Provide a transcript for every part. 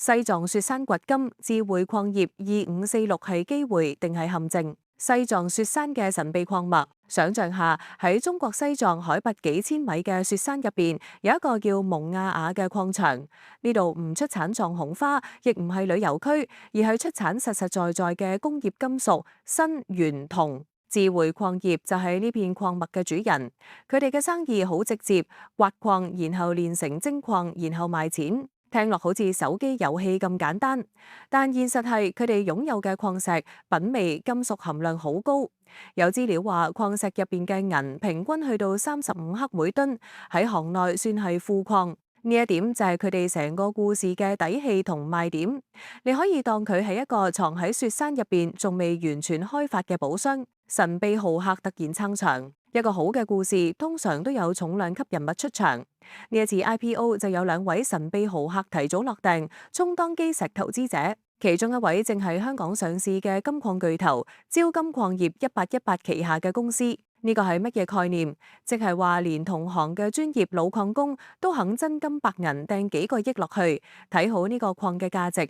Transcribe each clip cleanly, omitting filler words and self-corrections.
西藏雪山掘金，智匯礦業2546係機會定係陷阱？西藏雪山嘅神秘礦脈，想像下喺中國西藏海拔幾千米嘅雪山入邊，有一個叫蒙亞雅嘅礦場。呢度唔出產藏紅花，亦唔係旅遊區，而係出產實實在在嘅工業金屬砷、鉛、銅。智匯礦業就係呢片礦脈嘅主人，佢哋嘅生意好直接，挖礦然後煉成精礦，然後賣錢。聽落好似手機遊戲咁簡單，但現實係佢哋擁有嘅礦石品味、金屬含量好高。有資料話，礦石入邊嘅銀平均去到35克每噸，喺行內算係富礦。呢一點就係佢哋成個故事嘅底氣同賣點。你可以當佢係一個藏喺雪山入邊仲未完全開發嘅寶箱，神秘豪客突然撐場。一個好嘅故事通常都有重量級人物出場。呢一次 IPO 就有兩位神秘豪客提早落訂，充當基石投資者。其中一位正係香港上市嘅金礦巨頭招金礦業1818旗下嘅公司。呢個係乜嘢概念？即係話連同行嘅專業老礦工都肯真金白銀掟幾個億落去，睇好呢個礦嘅價值。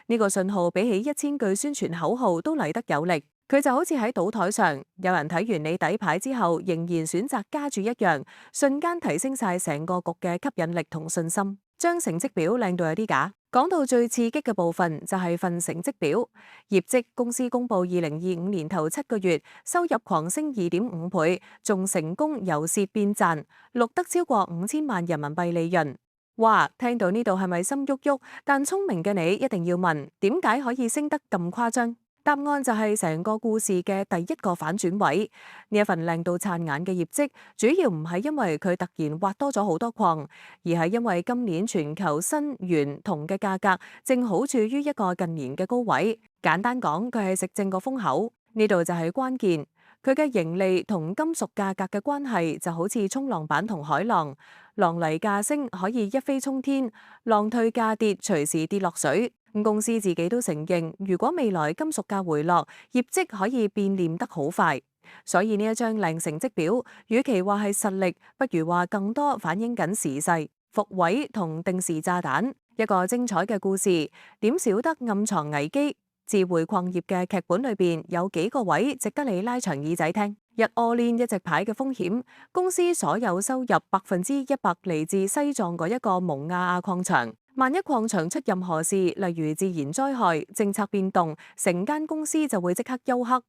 呢個信號比起1000句宣傳口號都嚟得有力。佢就好似喺賭台上，有人睇完你底牌之後，仍然選擇加注一樣，瞬間提升晒成個局嘅吸引力同信心。將成績表靚到有啲假。講到最刺激嘅部分就係份成績表業績，公司公布2025年頭7個月收入狂升2.5倍，仲成功由蝕變賺，錄得超過5000萬人民幣利潤。哇！聽到呢度係咪心喐喐？但聰明嘅你一定要問，點解可以升得咁誇張？答案就係成個故事嘅第一個反轉位。呢一份靚到燦眼嘅業績，主要唔係因為佢突然挖多咗好多礦，而係因為今年全球砷、鉛、銅嘅價格正好處於一個近年嘅高位。簡單講，佢係食正個風口。呢度就係關鍵。佢嘅盈利同金屬價格嘅關係就好似衝浪板同海浪，浪嚟價升可以一飛沖天，浪退價跌隨時跌落水。公司自己都承認，如果未來金屬價回落，業績可以變臉得好快。所以呢一張靚成績表，與其話係實力，不如話更多反映緊時勢、復位同定時炸彈。一個精彩嘅故事，點少得暗藏危機？智匯礦業嘅劇本裏邊有幾個位值得你拉長耳仔聽。一 all in 一直牌嘅風險，公司所有收入100%嚟自西藏嗰一個蒙亞雅礦場。萬一礦場出任何事，例如自然災害、政策變動，成間公司就會即刻休克。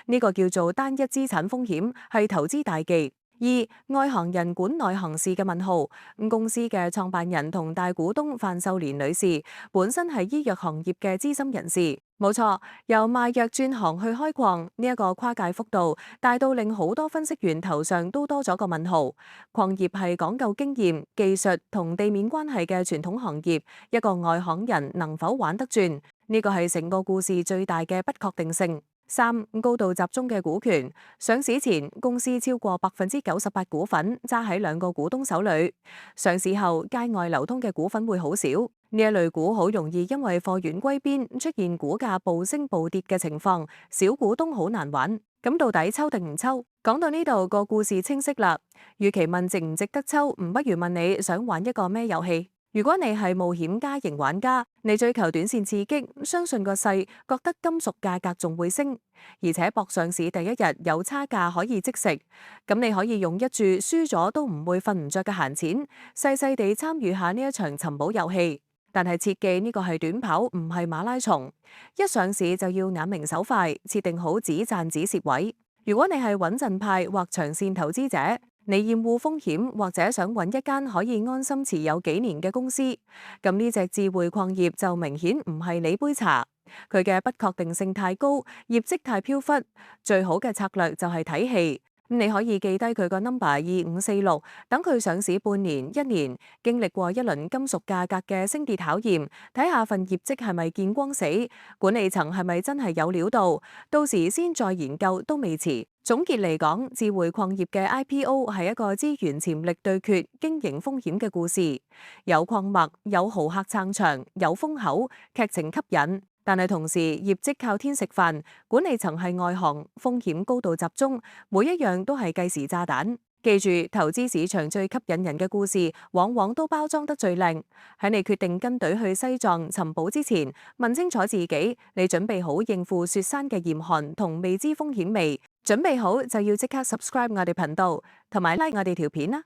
呢個叫做單一資產風險，係投資大忌。二外行人管內行事嘅問號。公司嘅創辦人同大股東范秀蓮女士本身係醫藥行業嘅資深人士，冇錯，由賣藥轉行去開礦呢一個跨界幅度大到令好多分析員頭上都多咗個問號。礦業係講究經驗、技術同地面關係嘅傳統行業，一個外行人能否玩得轉？呢個係成個故事最大嘅不確定性。三高度集中嘅股權，上市前公司超過98%股份揸喺2個股東手裏，上市後街外流通嘅股份會好少，呢一類股好容易因為貨源歸邊出現股價暴升暴跌嘅情況，小股東好難玩。咁到底抽定唔抽？講到呢度個故事清晰啦，與其問值唔值得抽，唔不如問你想玩一個咩遊戲？如果你係冒險家型玩家，你追求短線刺激，相信個勢，覺得金屬價格仲會升，而且博上市第一日有差價可以即食，咁你可以用一注輸咗都唔會瞓唔着嘅閒錢，細細地參與下呢一場尋寶遊戲。但係切記呢個係短跑，唔係馬拉松，一上市就要眼明手快，設定好止賺止蝕位。如果你係穩陣派或長線投資者，你厭惡風險或者想揾一間可以安心持有幾年嘅公司，咁呢隻智匯礦業就明顯唔係你杯茶。佢嘅不確定性太高，業績太飄忽，最好嘅策略就係睇戲。你可以記低佢個 number 2546，等佢上市半年、1年，經歷過一輪金屬價格嘅升跌考驗，睇下份業績係咪見光死，管理層係咪真係有料到，到時先再研究都未遲。總結嚟講，智匯礦業嘅 IPO 係一個資源潛力對決、經營風險嘅故事，有礦脈、有豪客撐場、有風口，劇情吸引。但係同時業績靠天食飯，管理層係外行，風險高度集中，每一樣都係計時炸彈。記住，投資市場最吸引人嘅故事，往往都包裝得最靚。喺你決定跟隊去西藏尋寶之前，問清楚自己，你準備好應付雪山嘅嚴寒同未知風險未？準備好就要即刻 subscribe 我哋頻道，同埋 like 我哋條片啦！